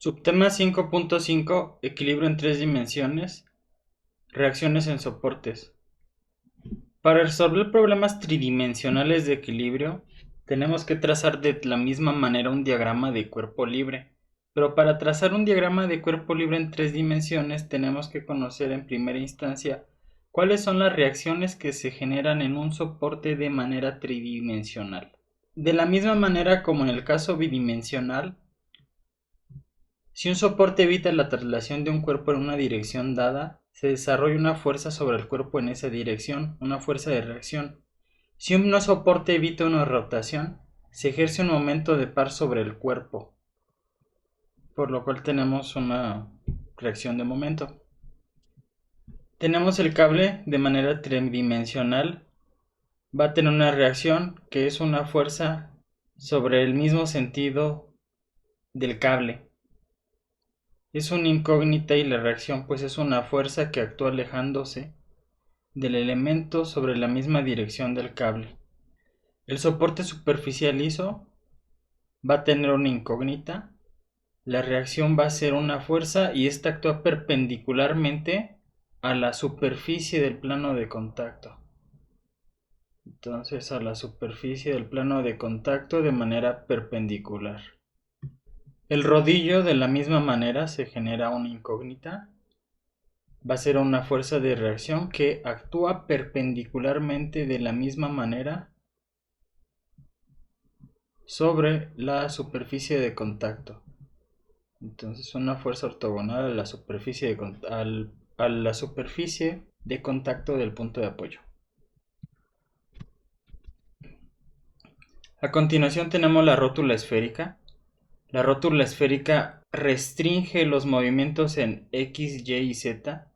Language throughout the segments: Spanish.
Subtema 5.5 Equilibrio en tres dimensiones. Reacciones en soportes. Para resolver problemas tridimensionales de equilibrio, tenemos que trazar de la misma manera un diagrama de cuerpo libre. Pero para trazar un diagrama de cuerpo libre en tres dimensiones, tenemos que conocer en primera instancia cuáles son las reacciones que se generan en un soporte de manera tridimensional. De la misma manera como en el caso bidimensional, si un soporte evita la traslación de un cuerpo en una dirección dada, se desarrolla una fuerza sobre el cuerpo en esa dirección, una fuerza de reacción. Si un no soporte evita una rotación, se ejerce un momento de par sobre el cuerpo, por lo cual tenemos una reacción de momento. Tenemos el cable de manera tridimensional, va a tener una reacción que es una fuerza sobre el mismo sentido del cable. Es una incógnita y la reacción pues es una fuerza que actúa alejándose del elemento sobre la misma dirección del cable. El soporte superficial liso va a tener una incógnita. La reacción va a ser una fuerza y esta actúa perpendicularmente a la superficie del plano de contacto. Entonces a la superficie del plano de contacto de manera perpendicular. El rodillo de la misma manera se genera una incógnita. Va a ser una fuerza de reacción que actúa perpendicularmente de la misma manera sobre la superficie de contacto. Entonces una fuerza ortogonal a la superficie de contacto del punto de apoyo. A continuación tenemos la rótula esférica. La rótula esférica restringe los movimientos en X, Y y Z,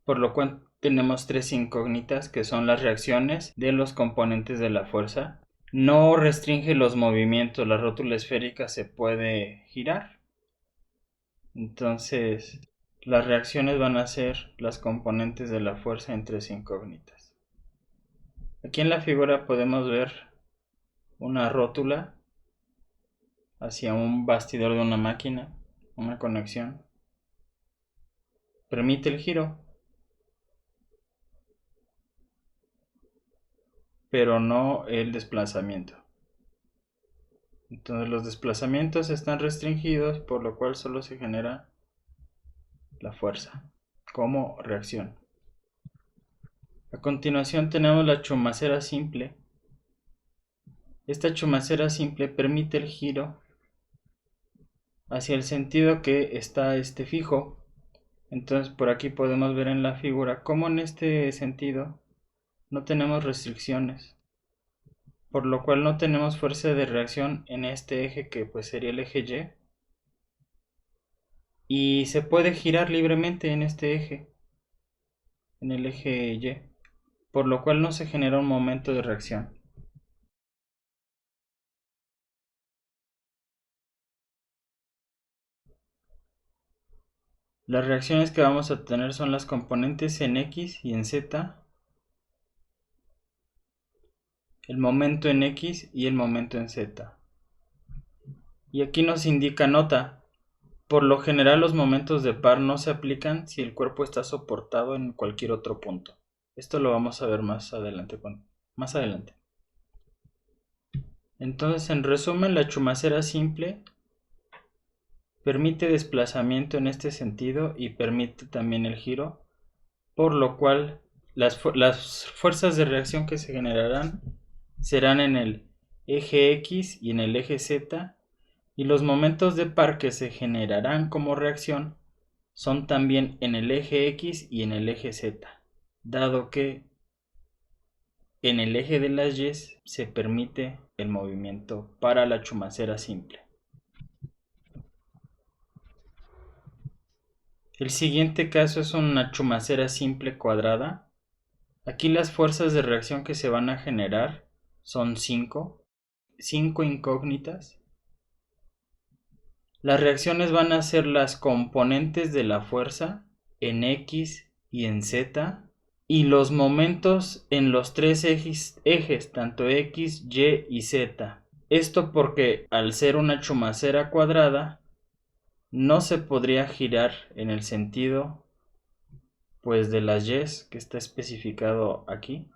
por lo cual tenemos tres incógnitas que son las reacciones de los componentes de la fuerza. No restringe los movimientos, la rótula esférica se puede girar. Entonces, las reacciones van a ser las componentes de la fuerza en tres incógnitas. Aquí en la figura podemos ver una rótula hacia un bastidor de una máquina, una conexión. Permite el giro, pero no el desplazamiento. Entonces los desplazamientos están restringidos, por lo cual solo se genera la fuerza como reacción. A continuación tenemos la chumacera simple. Esta chumacera simple permite el giro hacia el sentido que está fijo. Entonces por aquí podemos ver en la figura cómo en este sentido no tenemos restricciones, por lo cual no tenemos fuerza de reacción en este eje que pues sería el eje Y se puede girar libremente en este eje, en el eje Y, por lo cual no se genera un momento de reacción. Las reacciones que vamos a tener son las componentes en X y en Z, el momento en X y el momento en Z. Y aquí nos indica nota. Por lo general los momentos de par no se aplican si el cuerpo está soportado en cualquier otro punto. Esto lo vamos a ver más adelante. Entonces, en resumen, la chumacera simple permite desplazamiento en este sentido y permite también el giro, por lo cual las fuerzas de reacción que se generarán serán en el eje X y en el eje Z, y los momentos de par que se generarán como reacción son también en el eje X y en el eje Z, dado que en el eje de las Y se permite el movimiento para la chumacera simple. El siguiente caso es una chumacera simple cuadrada. Aquí las fuerzas de reacción que se van a generar son 5 incógnitas. Las reacciones van a ser las componentes de la fuerza en X y en Z, y los momentos en los tres ejes tanto X, Y y Z. Esto porque al ser una chumacera cuadrada, no se podría girar en el sentido pues de las Y's que está especificado aquí.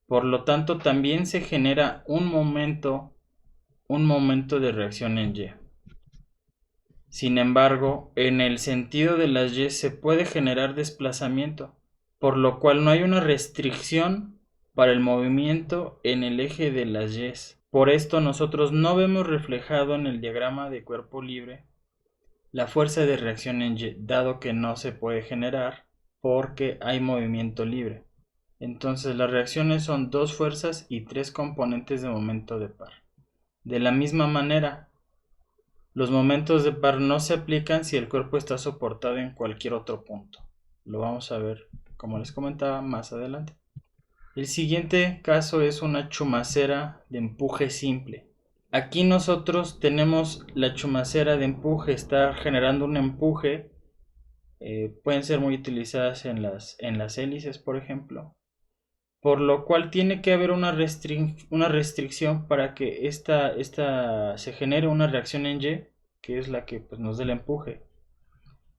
Por lo tanto, también se genera un momento de reacción en Y. Sin embargo, en el sentido de las Y se puede generar desplazamiento, por lo cual no hay una restricción para el movimiento en el eje de las Y. Por esto nosotros no vemos reflejado en el diagrama de cuerpo libre la fuerza de reacción en Y, dado que no se puede generar porque hay movimiento libre. Entonces las reacciones son dos fuerzas y tres componentes de momento de par. De la misma manera, los momentos de par no se aplican si el cuerpo está soportado en cualquier otro punto. Lo vamos a ver, como les comentaba, más adelante. El siguiente caso es una chumacera de empuje simple. Aquí nosotros tenemos la chumacera de empuje, está generando un empuje. Pueden ser muy utilizadas en las hélices, por ejemplo. Por lo cual tiene que haber una restricción para que se genere una reacción en Y, que es la que pues, nos dé el empuje.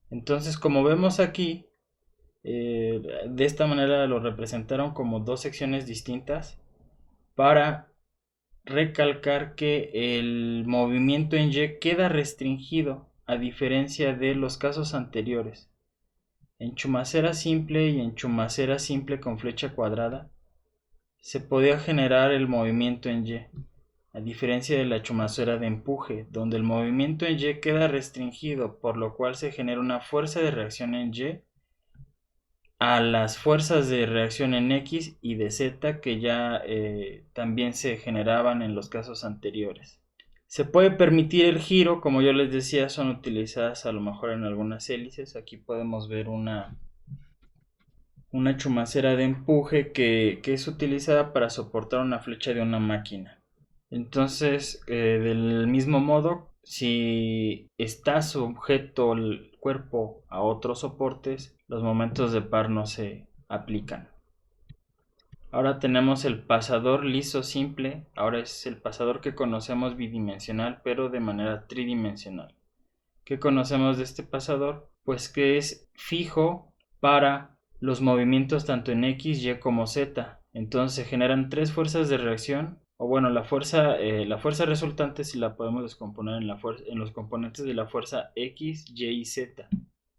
Entonces, como vemos aquí, de esta manera lo representaron como dos secciones distintas para recalcar que el movimiento en Y queda restringido a diferencia de los casos anteriores. En chumacera simple y en chumacera simple con flecha cuadrada se podía generar el movimiento en Y, a diferencia de la chumacera de empuje, donde el movimiento en Y queda restringido, por lo cual se genera una fuerza de reacción en Y a las fuerzas de reacción en X y de Z que ya también se generaban en los casos anteriores. Se puede permitir el giro, como yo les decía, son utilizadas a lo mejor en algunas hélices. Aquí podemos ver una chumacera de empuje que es utilizada para soportar una flecha de una máquina. Entonces, del mismo modo, si está sujeto el cuerpo a otros soportes, los momentos de par no se aplican. Ahora tenemos el pasador liso simple. Ahora es el pasador que conocemos bidimensional, pero de manera tridimensional. ¿Qué conocemos de este pasador? Pues que es fijo para los movimientos tanto en X, Y como Z. Entonces se generan tres fuerzas de reacción. O bueno, la fuerza resultante si la podemos descomponer en los componentes de la fuerza X, Y y Z.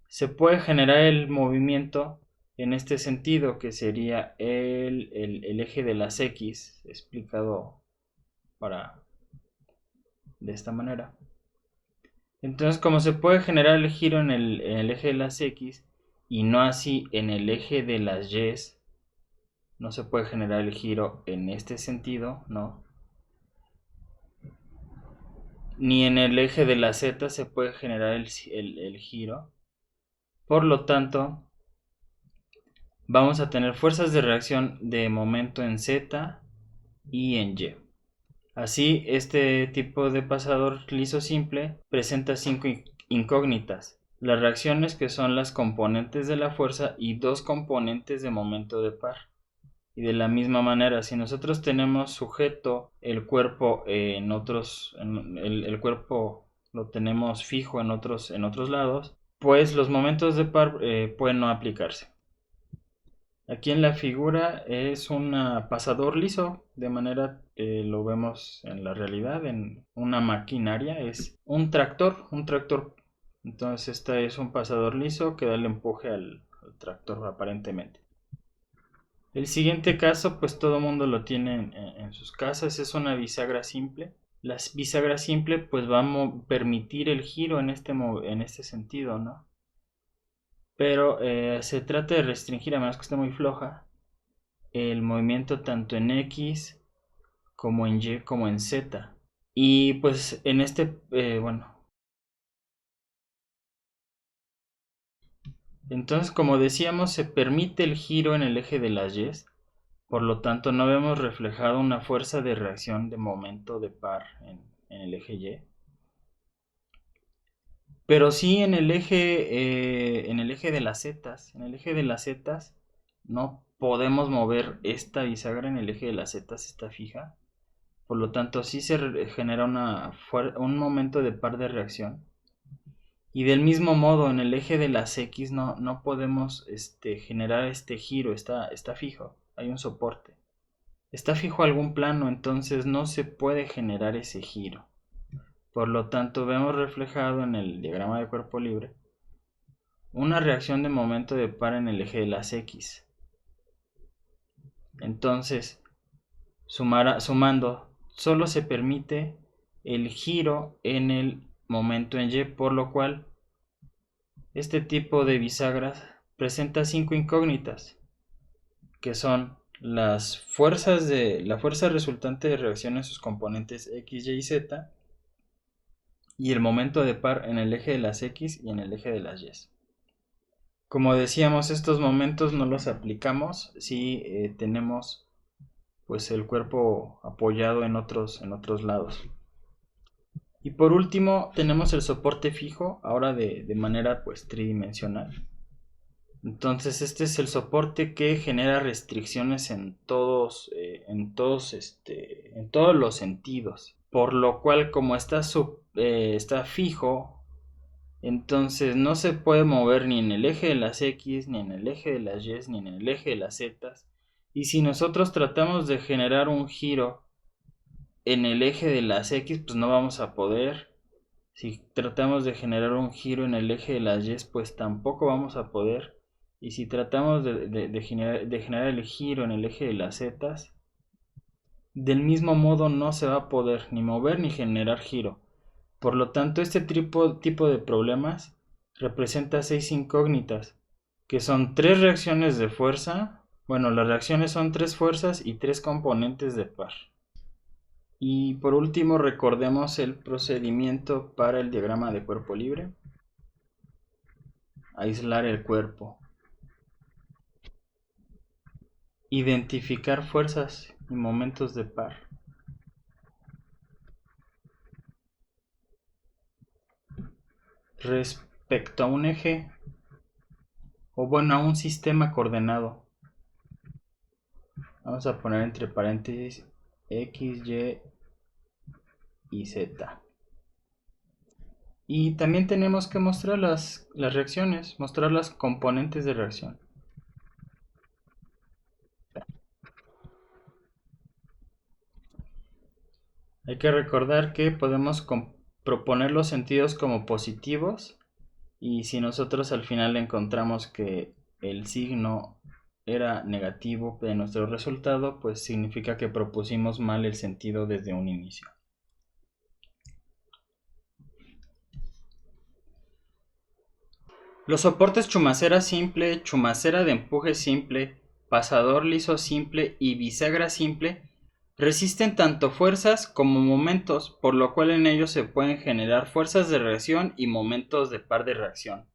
Se puede generar el movimiento en este sentido, que sería el eje de las X, explicado de esta manera. Entonces, como se puede generar el giro en el eje de las X y no así en el eje de las Y, no se puede generar el giro en este sentido, ¿no? Ni en el eje de la Z se puede generar el giro. Por lo tanto, vamos a tener fuerzas de reacción de momento en Z y en Y. Así, este tipo de pasador liso simple presenta 5 incógnitas. Las reacciones, que son las componentes de la fuerza, y dos componentes de momento de par. Y de la misma manera, si nosotros tenemos sujeto el cuerpo el cuerpo lo tenemos fijo en otros lados, pues los momentos de par pueden no aplicarse. Aquí en la figura es un pasador liso, de manera lo vemos en la realidad, en una maquinaria, es un tractor. Entonces este es un pasador liso que da el empuje al tractor aparentemente. El siguiente caso, pues todo el mundo lo tiene en sus casas, es una bisagra simple. La bisagra simple pues va a permitir el giro en este sentido, ¿no? Pero se trata de restringir, a menos que esté muy floja, el movimiento tanto en X como en Y como en Z. Y pues en entonces como decíamos, se permite el giro en el eje de las Y, por lo tanto no vemos reflejado una fuerza de reacción de momento de par en el eje Y. Pero sí en el eje de las Z. En el eje de las Z no podemos mover esta bisagra, en el eje de las Z está fija. Por lo tanto sí se genera un momento de par de reacción. Y del mismo modo, en el eje de las X no podemos generar este giro, está fijo, hay un soporte. Está fijo algún plano, entonces no se puede generar ese giro. Por lo tanto, vemos reflejado en el diagrama de cuerpo libre una reacción de momento de par en el eje de las X. Entonces, sumando, solo se permite el giro en el momento en Y, por lo cual este tipo de bisagras presenta 5 incógnitas, que son la fuerza resultante de reacción en sus componentes X, Y y Z, y el momento de par en el eje de las X y en el eje de las Y. Como decíamos, estos momentos no los aplicamos si tenemos pues el cuerpo apoyado en otros lados. Y por último tenemos el soporte fijo, ahora de manera pues tridimensional. Entonces este es el soporte que genera restricciones en todos los sentidos. Por lo cual, como está fijo, entonces no se puede mover ni en el eje de las X, ni en el eje de las Y, ni en el eje de las Z. Y si nosotros tratamos de generar un giro en el eje de las X, pues no vamos a poder. Si tratamos de generar un giro en el eje de las Y, pues tampoco vamos a poder. Y si tratamos de generar el giro en el eje de las Z, del mismo modo no se va a poder ni mover ni generar giro. Por lo tanto, este tipo de problemas representa 6 incógnitas, que son 3 reacciones de fuerza. Bueno, las reacciones son 3 fuerzas y 3 componentes de par. Y por último, recordemos el procedimiento para el diagrama de cuerpo libre. Aislar el cuerpo. Identificar fuerzas y momentos de par. Respecto a un eje, o bueno, a un sistema coordenado. Vamos a poner entre paréntesis X, Y Z. Y también tenemos que mostrar las reacciones, mostrar las componentes de reacción. Hay que recordar que podemos proponer los sentidos como positivos, y si nosotros al final encontramos que el signo era negativo de nuestro resultado, pues significa que propusimos mal el sentido desde un inicio. Los soportes chumacera simple, chumacera de empuje simple, pasador liso simple y bisagra simple resisten tanto fuerzas como momentos, por lo cual en ellos se pueden generar fuerzas de reacción y momentos de par de reacción.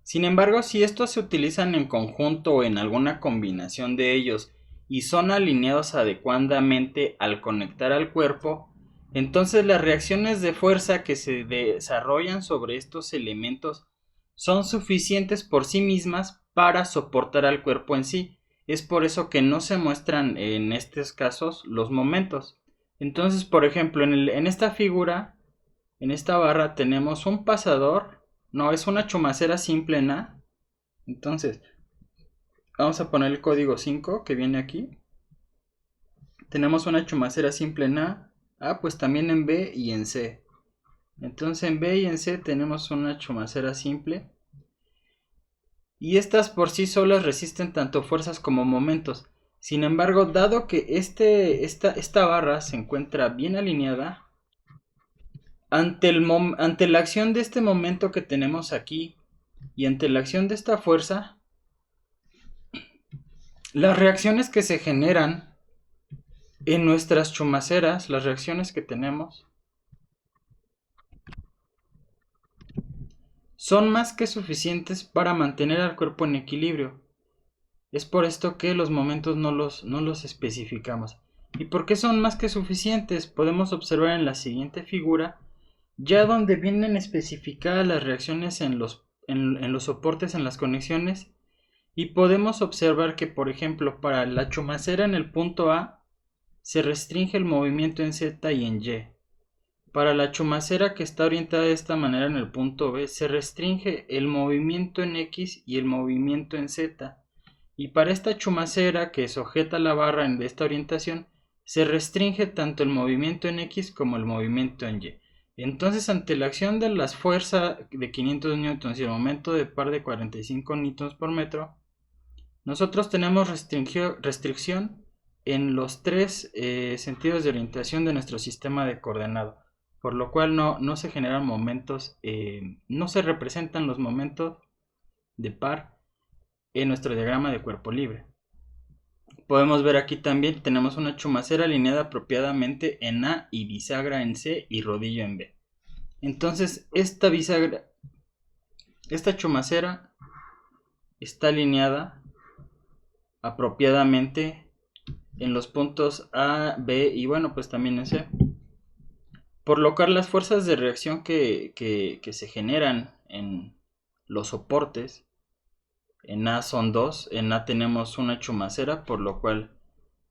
Sin embargo, si estos se utilizan en conjunto o en alguna combinación de ellos y son alineados adecuadamente al conectar al cuerpo, entonces las reacciones de fuerza que se desarrollan sobre estos elementos son suficientes por sí mismas para soportar al cuerpo en sí. Es por eso que no se muestran en estos casos los momentos. Entonces, por ejemplo, en esta figura, en esta barra tenemos un pasador. No, es una chumacera simple en A. Entonces, vamos a poner el código 5 que viene aquí. Tenemos una chumacera simple en A. Pues también en B y en C. Entonces en B y en C tenemos una chumacera simple. Y estas por sí solas resisten tanto fuerzas como momentos. Sin embargo, dado que esta barra se encuentra bien alineada, ante la acción de este momento que tenemos aquí y ante la acción de esta fuerza, las reacciones que se generan en nuestras chumaceras, las reacciones que tenemos, son más que suficientes para mantener al cuerpo en equilibrio. Es por esto que los momentos no los especificamos. ¿Y por qué son más que suficientes? Podemos observar en la siguiente figura, ya donde vienen especificadas las reacciones en los soportes, en las conexiones, y podemos observar que, por ejemplo, para la chumacera en el punto A, se restringe el movimiento en Z y en Y. Para la chumacera que está orientada de esta manera en el punto B, se restringe el movimiento en X y el movimiento en Z. Y para esta chumacera que sujeta la barra de esta orientación, se restringe tanto el movimiento en X como el movimiento en Y. Entonces, ante la acción de las fuerzas de 500 newtons y el momento de par de 45 newtons por metro, nosotros tenemos restricción en los tres sentidos de orientación de nuestro sistema de coordenado, por lo cual no se generan momentos, no se representan los momentos de par en nuestro diagrama de cuerpo libre. Podemos ver aquí también tenemos una chumacera alineada apropiadamente en A y bisagra en C y rodillo en B. Entonces esta chumacera está alineada apropiadamente en los puntos A, B y bueno, pues también en C. Por lo cual las fuerzas de reacción que se generan en los soportes, en A son 2, en A tenemos una chumacera, por lo cual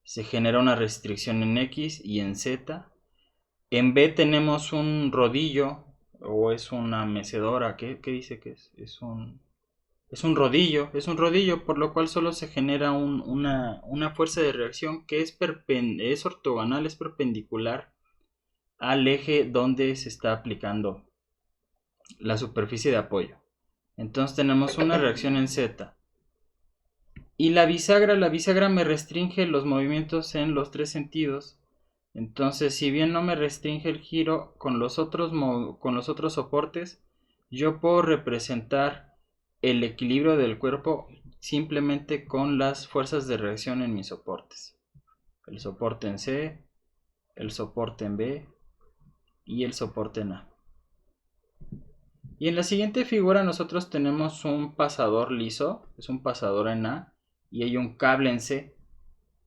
se genera una restricción en X y en Z. En B tenemos un rodillo, o es una mecedora, ¿qué dice que es? Es un rodillo, por lo cual solo se genera una fuerza de reacción que es ortogonal, es perpendicular al eje donde se está aplicando la superficie de apoyo. Entonces tenemos una reacción en Z. Y la bisagra me restringe los movimientos en los tres sentidos. Entonces, si bien no me restringe el giro con los otros soportes, yo puedo representar el equilibrio del cuerpo simplemente con las fuerzas de reacción en mis soportes. El soporte en C, el soporte en B y el soporte en A. Y en la siguiente figura nosotros tenemos un pasador liso, es un pasador en A, y hay un cable en C.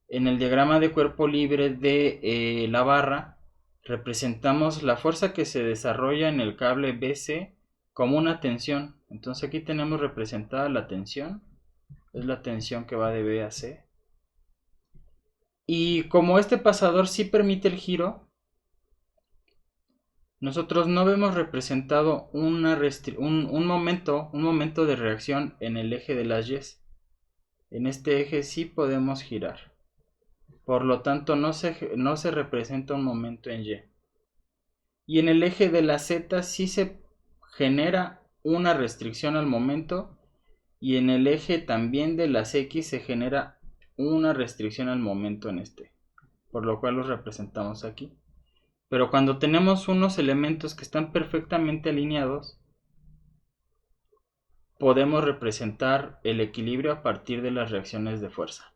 En el diagrama de cuerpo libre de la barra representamos la fuerza que se desarrolla en el cable BC como una tensión. Entonces aquí tenemos representada la tensión, es la tensión que va de B a C. Y como este pasador sí permite el giro, nosotros no vemos representado un momento de reacción en el eje de las Y's. En este eje sí podemos girar. Por lo tanto, no se representa un momento en Y. Y en el eje de la Z sí se genera una restricción al momento. Y en el eje también de las X se genera una restricción al momento en este. Por lo cual los representamos aquí. Pero cuando tenemos unos elementos que están perfectamente alineados, podemos representar el equilibrio a partir de las reacciones de fuerza.